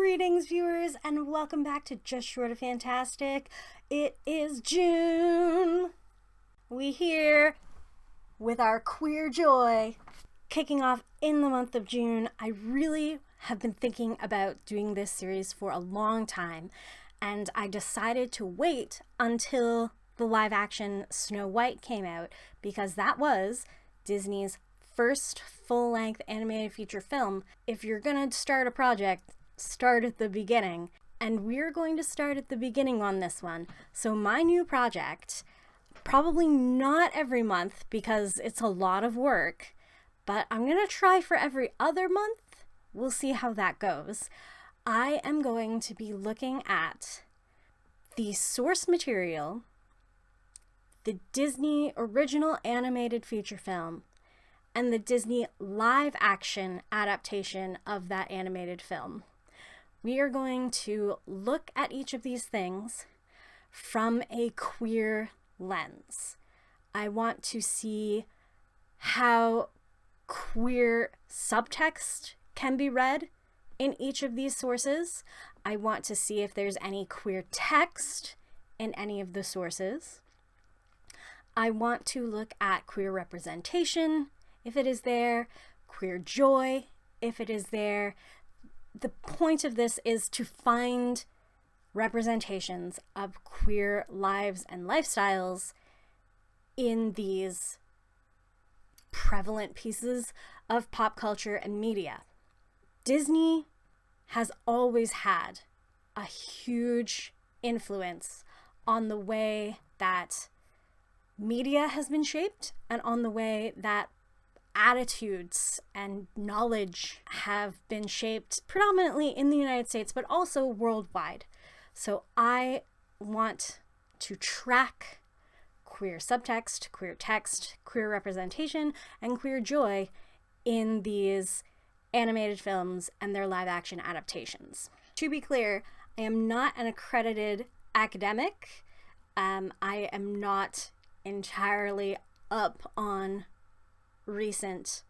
Greetings, viewers, and welcome back to Just Short of Fantastic. It is June. We here with our queer joy kicking off in the month of June. I really have been thinking about doing this series for a long time, and I decided to wait until the live action Snow White came out because that was Disney's first full-length animated feature film. If you're gonna start a project, start at the beginning, and we're going to start at the beginning on this one. So my new project, probably not every month because it's a lot of work, but I'm gonna try for every other month. We'll see how that goes. I am going to be looking at the source material, the Disney original animated feature film, and the Disney live action adaptation of that animated film. We are going to look at each of these things from a queer lens. I want to see how queer subtext can be read in each of these sources. I want to see if there's any queer text in any of the sources. I want to look at queer representation, if it is there, queer joy, if it is there. The point of this is to find representations of queer lives and lifestyles in these prevalent pieces of pop culture and media. Disney has always had a huge influence on the way that media has been shaped and on the way that attitudes and knowledge have been shaped predominantly in the United States, but also worldwide. So I want to track queer subtext, queer text, queer representation, and queer joy in these animated films and their live action adaptations. To be clear, I am not an accredited academic. I am not entirely up on recent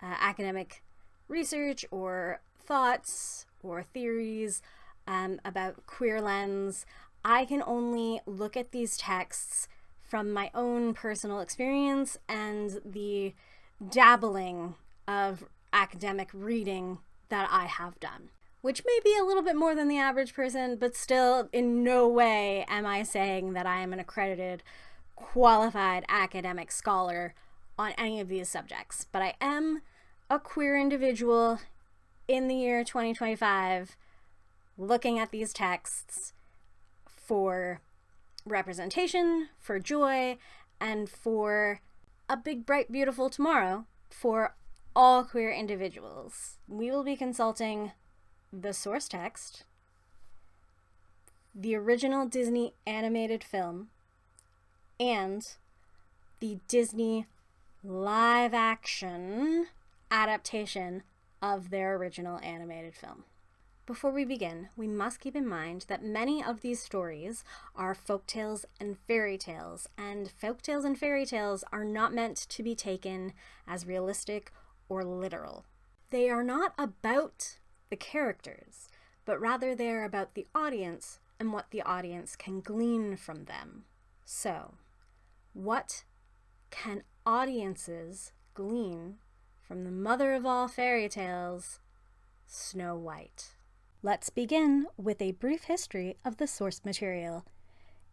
academic research or thoughts or theories about queer lens. I can only look at these texts from my own personal experience and the dabbling of academic reading that I have done, which may be a little bit more than the average person, but still in no way am I saying that I am an accredited, qualified academic scholar on any of these subjects. But I am a queer individual in the year 2025 looking at these texts for representation, for joy, and for a big, bright, beautiful tomorrow for all queer individuals. We will be consulting the source text, the original Disney animated film, and the Disney live action adaptation of their original animated film. Before we begin, we must keep in mind that many of these stories are folktales and fairy tales, and folktales and fairy tales are not meant to be taken as realistic or literal. They are not about the characters, but rather they are about the audience and what the audience can glean from them. So, what can audiences glean from the mother of all fairy tales, Snow White? Let's begin with a brief history of the source material.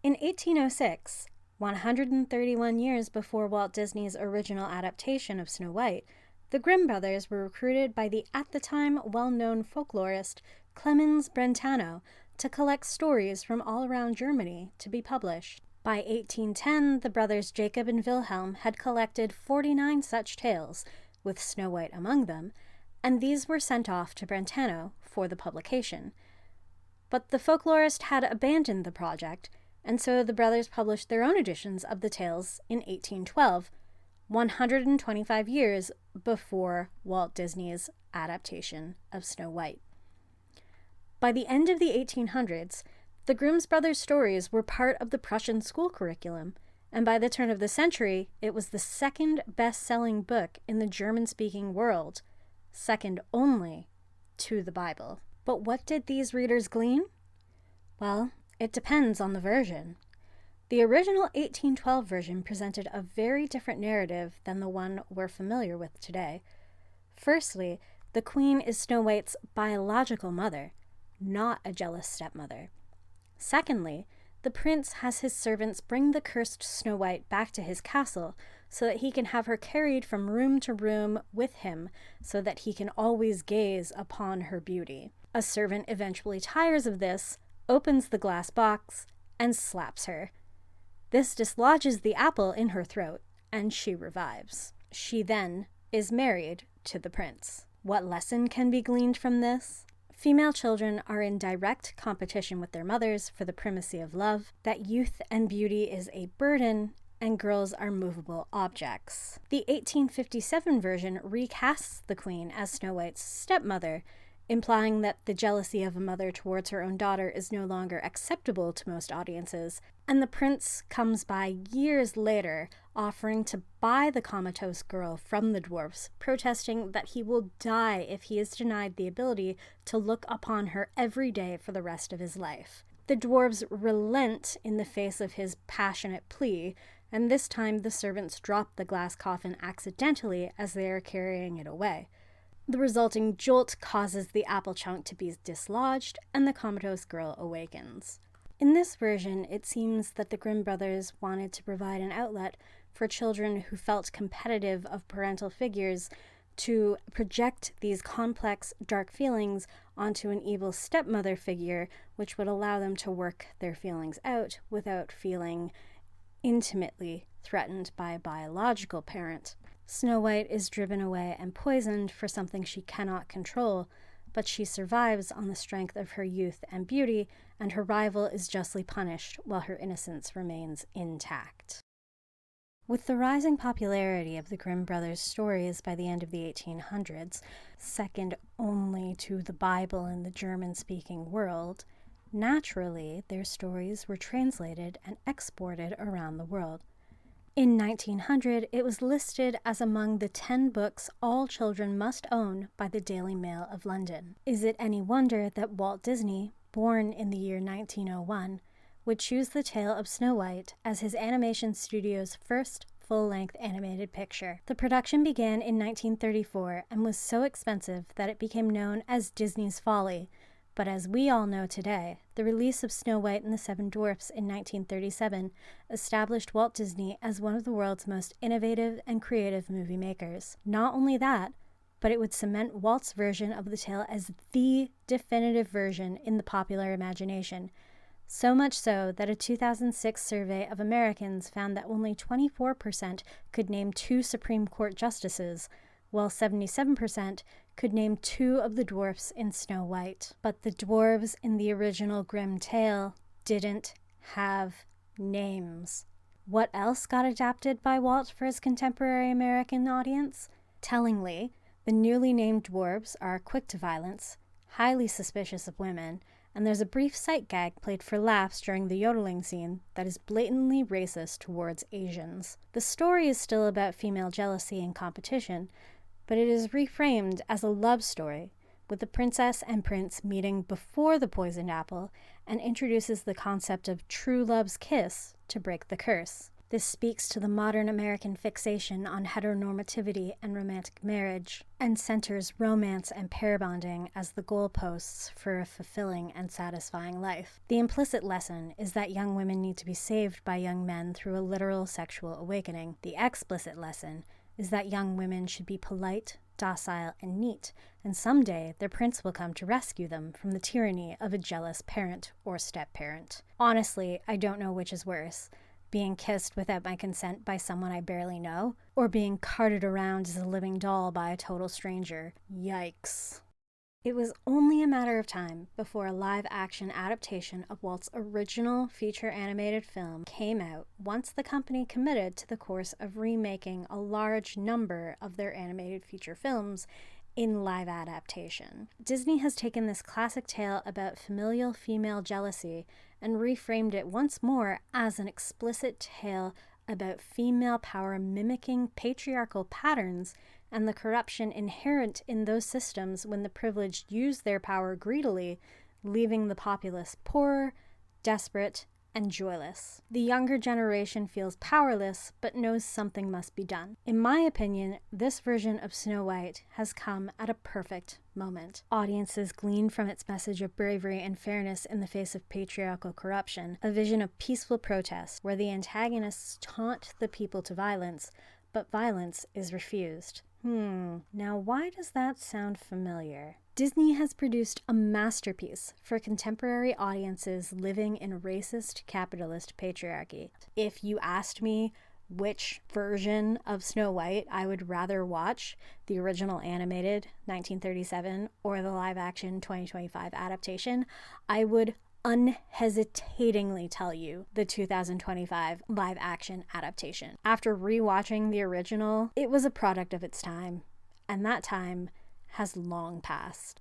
In 1806, 131 years before Walt Disney's original adaptation of Snow White, the Grimm brothers were recruited by the at the time well-known folklorist Clemens Brentano to collect stories from all around Germany to be published. By 1810, the brothers Jacob and Wilhelm had collected 49 such tales, with Snow White among them, and these were sent off to Brentano for the publication. But the folklorist had abandoned the project, and so the brothers published their own editions of the tales in 1812, 125 years before Walt Disney's adaptation of Snow White. By the end of the 1800s, the Grimm brothers' stories were part of the Prussian school curriculum, and by the turn of the century, it was the second best-selling book in the German-speaking world, second only to the Bible. But what did these readers glean? Well, it depends on the version. The original 1812 version presented a very different narrative than the one we're familiar with today. Firstly, the queen is Snow White's biological mother, not a jealous stepmother. Secondly, the prince has his servants bring the cursed Snow White back to his castle so that he can have her carried from room to room with him so that he can always gaze upon her beauty. A servant eventually tires of this, opens the glass box, and slaps her. This dislodges the apple in her throat, and she revives. She then is married to the prince. What lesson can be gleaned from this? Female children are in direct competition with their mothers for the primacy of love, that youth and beauty is a burden, and girls are movable objects. The 1857 version recasts the queen as Snow White's stepmother, implying that the jealousy of a mother towards her own daughter is no longer acceptable to most audiences, and the prince comes by years later offering to buy the comatose girl from the dwarves, protesting that he will die if he is denied the ability to look upon her every day for the rest of his life. The dwarves relent in the face of his passionate plea, and this time the servants drop the glass coffin accidentally as they are carrying it away. The resulting jolt causes the apple chunk to be dislodged, and the comatose girl awakens. In this version, it seems that the Grimm brothers wanted to provide an outlet for children who felt competitive of parental figures to project these complex, dark feelings onto an evil stepmother figure, which would allow them to work their feelings out without feeling intimately threatened by a biological parent. Snow White is driven away and poisoned for something she cannot control, but she survives on the strength of her youth and beauty, and her rival is justly punished while her innocence remains intact. With the rising popularity of the Grimm brothers' stories by the end of the 1800s, second only to the Bible in the German-speaking world, naturally their stories were translated and exported around the world. In 1900, it was listed as among the 10 books all children must own by the Daily Mail of London. Is it any wonder that Walt Disney, born in the year 1901, would choose the tale of Snow White as his animation studio's first full-length animated picture? The production began in 1934 and was so expensive that it became known as Disney's Folly. But as we all know today, the release of Snow White and the Seven Dwarfs in 1937 established Walt Disney as one of the world's most innovative and creative movie makers. Not only that, but it would cement Walt's version of the tale as the definitive version in the popular imagination. So much so that a 2006 survey of Americans found that only 24% could name 2 Supreme Court justices, while 77% could name 2 of the dwarfs in Snow White. But the dwarves in the original Grimm tale didn't have names. What else got adapted by Walt for his contemporary American audience? Tellingly, the newly named dwarves are quick to violence, highly suspicious of women, and there's a brief sight gag played for laughs during the yodeling scene that is blatantly racist towards Asians. The story is still about female jealousy and competition, but it is reframed as a love story, with the princess and prince meeting before the poisoned apple, and introduces the concept of true love's kiss to break the curse. This speaks to the modern American fixation on heteronormativity and romantic marriage, and centers romance and pair bonding as the goalposts for a fulfilling and satisfying life. The implicit lesson is that young women need to be saved by young men through a literal sexual awakening. The explicit lesson is that young women should be polite, docile, and neat, and someday their prince will come to rescue them from the tyranny of a jealous parent or step-parent. Honestly, I don't know which is worse, being kissed without my consent by someone I barely know, or being carted around as a living doll by a total stranger. Yikes. It was only a matter of time before a live-action adaptation of Walt's original feature animated film came out once the company committed to the course of remaking a large number of their animated feature films in live adaptation. Disney has taken this classic tale about familial female jealousy and reframed it once more as an explicit tale about female power mimicking patriarchal patterns and the corruption inherent in those systems when the privileged use their power greedily, leaving the populace poorer, desperate, and joyless. The younger generation feels powerless, but knows something must be done. In my opinion, this version of Snow White has come at a perfect moment. Audiences glean from its message of bravery and fairness in the face of patriarchal corruption, a vision of peaceful protest, where the antagonists taunt the people to violence, but violence is refused. Now why does that sound familiar? Disney has produced a masterpiece for contemporary audiences living in a racist capitalist patriarchy. If you asked me which version of Snow White I would rather watch, the original animated 1937 or the live-action 2025 adaptation, I would unhesitatingly tell you the 2025 live-action adaptation. After rewatching the original, it was a product of its time, and that time has long passed.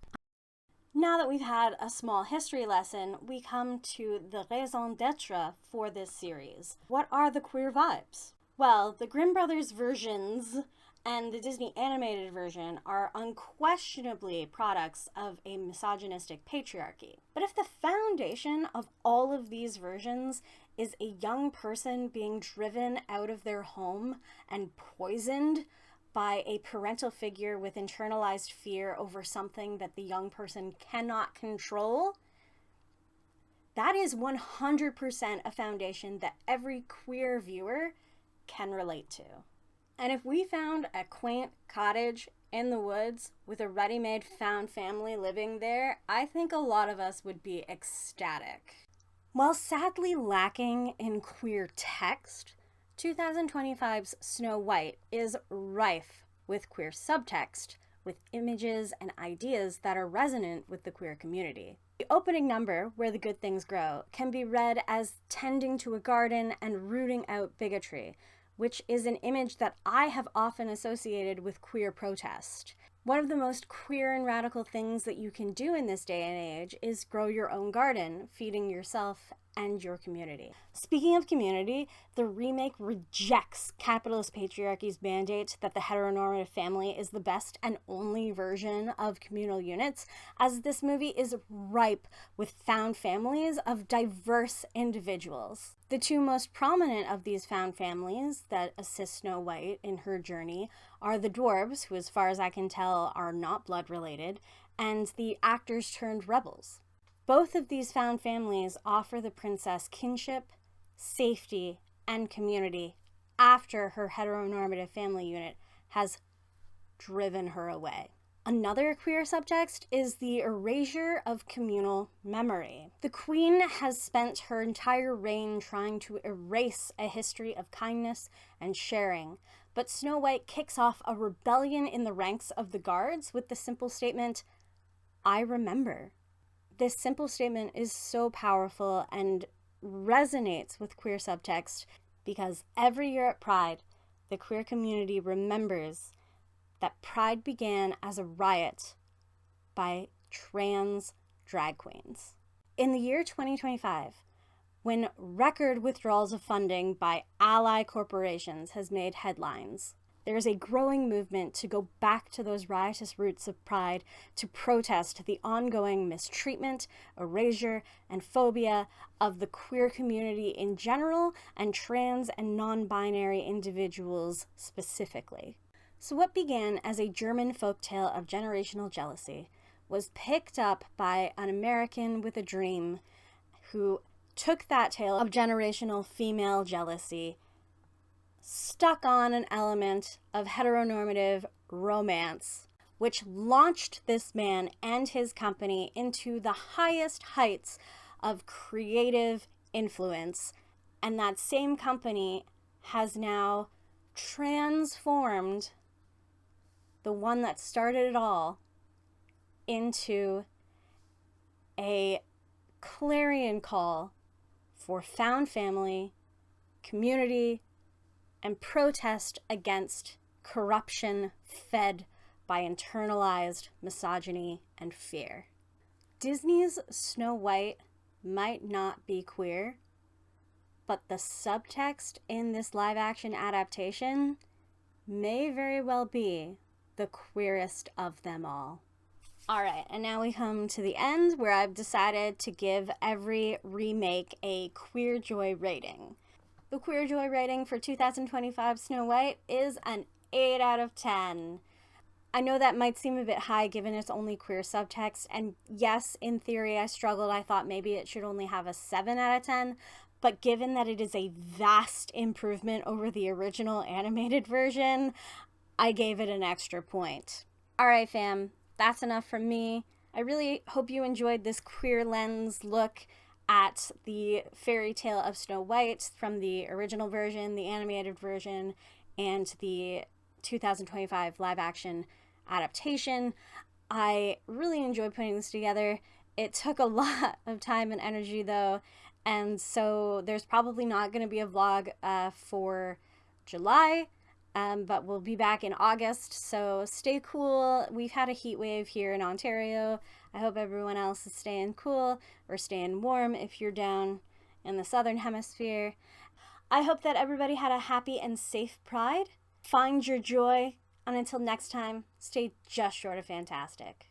Now that we've had a small history lesson, we come to the raison d'etre for this series. What are the queer vibes? Well, the Grimm brothers versions and the Disney animated version are unquestionably products of a misogynistic patriarchy. But if the foundation of all of these versions is a young person being driven out of their home and poisoned by a parental figure with internalized fear over something that the young person cannot control, that is 100% a foundation that every queer viewer can relate to. And if we found a quaint cottage in the woods with a ready-made found family living there, I think a lot of us would be ecstatic. While sadly lacking in queer text, 2025's Snow White is rife with queer subtext, with images and ideas that are resonant with the queer community. The opening number, Where the Good Things Grow, can be read as tending to a garden and rooting out bigotry, which is an image that I have often associated with queer protest. One of the most queer and radical things that you can do in this day and age is grow your own garden, feeding yourself and your community. Speaking of community, the remake rejects capitalist patriarchy's mandate that the heteronormative family is the best and only version of communal units, as this movie is ripe with found families of diverse individuals. The two most prominent of these found families that assist Snow White in her journey are the dwarves, who as far as I can tell are not blood related, and the actors turned rebels. Both of these found families offer the princess kinship, safety, and community after her heteronormative family unit has driven her away. Another queer subtext is the erasure of communal memory. The queen has spent her entire reign trying to erase a history of kindness and sharing, but Snow White kicks off a rebellion in the ranks of the guards with the simple statement, "I remember." This simple statement is so powerful and resonates with queer subtext because every year at Pride, the queer community remembers that Pride began as a riot by trans drag queens. In the year 2025, when record withdrawals of funding by ally corporations has made headlines, there is a growing movement to go back to those riotous roots of Pride to protest the ongoing mistreatment, erasure, and phobia of the queer community in general and trans and non-binary individuals specifically. So what began as a German folktale of generational jealousy was picked up by an American with a dream who took that tale of generational female jealousy, stuck on an element of heteronormative romance, which launched this man and his company into the highest heights of creative influence. And that same company has now transformed the one that started it all into a clarion call for found family, community, and protest against corruption fed by internalized misogyny and fear. Disney's Snow White might not be queer, but the subtext in this live-action adaptation may very well be the queerest of them all. All right, and now we come to the end where I've decided to give every remake a Queer Joy rating. The Queer Joy rating for 2025 Snow White is an 8 out of 10. I know that might seem a bit high given its only queer subtext, and yes, in theory I struggled. I thought maybe it should only have a 7 out of 10, but given that it is a vast improvement over the original animated version, I gave it an extra point. All right, fam, that's enough from me. I really hope you enjoyed this queer lens look at the fairy tale of Snow White from the original version, the animated version, and the 2025 live action adaptation. I really enjoyed putting this together. It took a lot of time and energy though, and so there's probably not going to be a vlog for July, but we'll be back in August, so stay cool. We've had a heat wave here in Ontario. I hope everyone else is staying cool or staying warm if you're down in the southern hemisphere. I hope that everybody had a happy and safe Pride. Find your joy, and until next time, stay just short of fantastic.